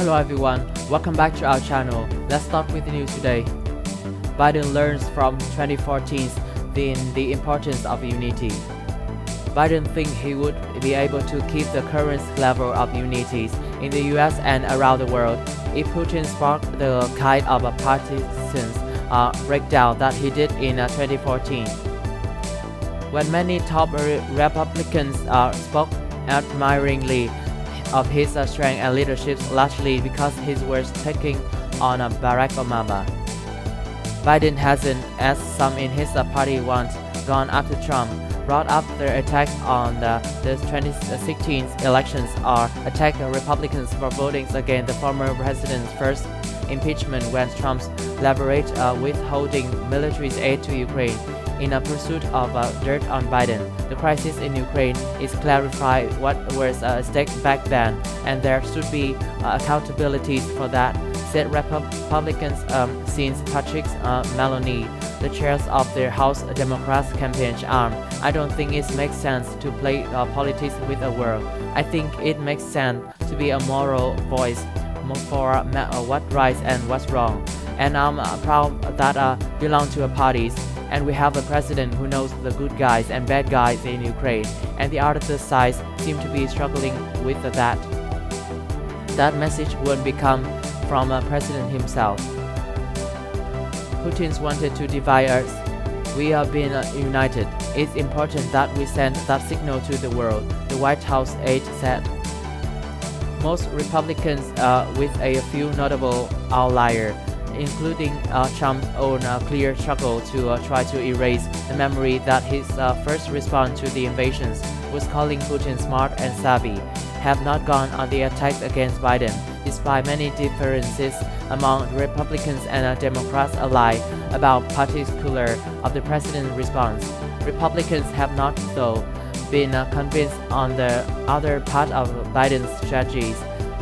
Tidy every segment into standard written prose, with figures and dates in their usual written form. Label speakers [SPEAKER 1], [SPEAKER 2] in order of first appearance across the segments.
[SPEAKER 1] Hello everyone, welcome back to our channel. Let's start with the news today. Biden learns from 2014's the importance of unity. Biden thinks he would be able to keep the current level of unity in the US and around the world if Putin sparked the kind of partisan breakdown that he did in 2014. When many top Republicans spoke admiringly of his strength and leadership, largely because he was taking on Barack Obama. Biden hasn't, as some in his party want, gone after Trump, brought up the attack on the 2016 elections, or attacked Republicans for voting against the former president's first impeachment when Trump leveraged withholding military aid to Ukraine in a pursuit of dirt on Biden. The crisis in Ukraine is clarified what was at stake back then, and there should be accountabilities for that, said Republicans since Patrick Maloney, the chair of the House Democrats campaign arm. I don't think it makes sense to play politics with the world. I think it makes sense to be a moral voice for what's right and what's wrong. And I'm proud that belong to a parties. And we have a president who knows the good guys and bad guys in Ukraine, and the other side seem to be struggling with that. That message won't come from a president himself. Putin's wanted to divide us. We are being united. It's important that we send that signal to the world, the White House aide said. Most Republicans, with a few notable outliers, including Trump's own clear struggle to try to erase the memory that his first response to the invasions was calling Putin smart and savvy, have not gone on the attack against Biden, despite many differences among Republicans and Democrats alike about particular of the president's response. Republicans have not, though, been convinced on the other part of Biden's strategies,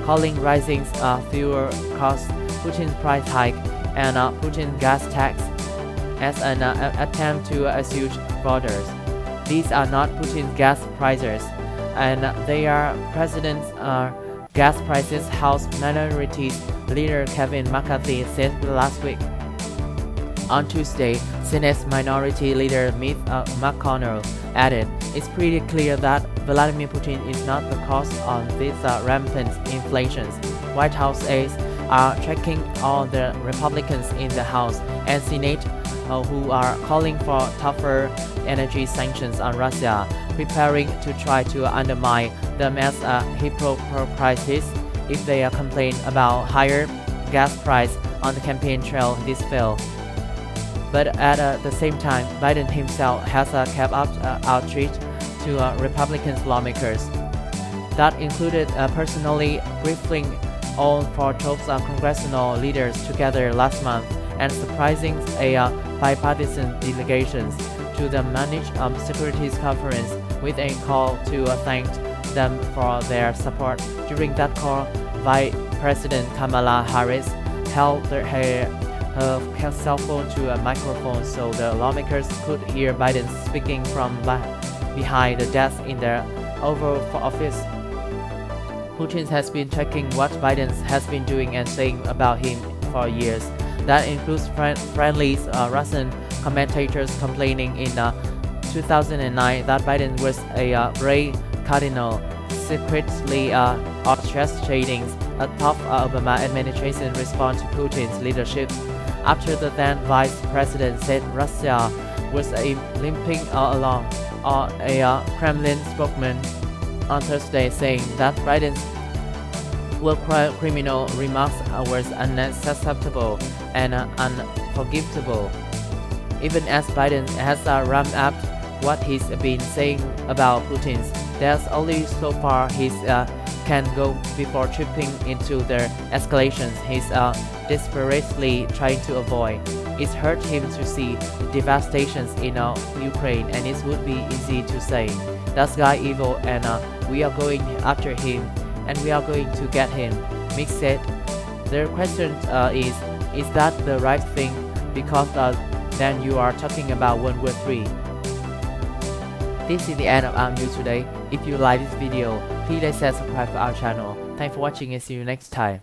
[SPEAKER 1] calling rising fuel costs, Putin's price hike, and Putin's gas tax as an attempt to assuage borders. These are not Putin's gas prices, and they are President's gas prices, House Minority Leader Kevin McCarthy said last week. On Tuesday, Senate Minority Leader Mitch McConnell added, "It's pretty clear that Vladimir Putin is not the cause of this rampant inflation." White House aides are tracking all the Republicans in the House and Senate who are calling for tougher energy sanctions on Russia, preparing to try to undermine them as hypocrites if they complain about higher gas price on the campaign trail this fall. But at the same time, Biden himself has kept up outreach to Republican lawmakers. That included personally briefing all four top congressional leaders together last month and surprising a bipartisan delegations to the Managed Securities Conference with a call to thank them for their support. During that call, Vice President Kamala Harris held her cell phone to a microphone so the lawmakers could hear Biden speaking from behind the desk in the Oval Office. Putin has been tracking what Biden has been doing and saying about him for years. That includes friendly Russian commentators complaining in 2009 that Biden was a Ray Cardinal, secretly orchestrating a top Obama administration response to Putin's leadership. After the then vice president said Russia was limping along, a Kremlin spokesman on Thursday saying that Biden's war criminal remarks was unacceptable and unforgivable. Even as Biden has ramped up what he's been saying about Putin, there's only so far he can go before tripping into the escalations he's desperately trying to avoid. It's hurt him to see the devastations in Ukraine, and it would be easy to say, "That guy evil and we are going after him and we are going to get him," Mick said. The question is that the right thing? Because then you are talking about World War III. This is the end of our news today. If you like this video, please like and subscribe to our channel. Thanks for watching and see you next time.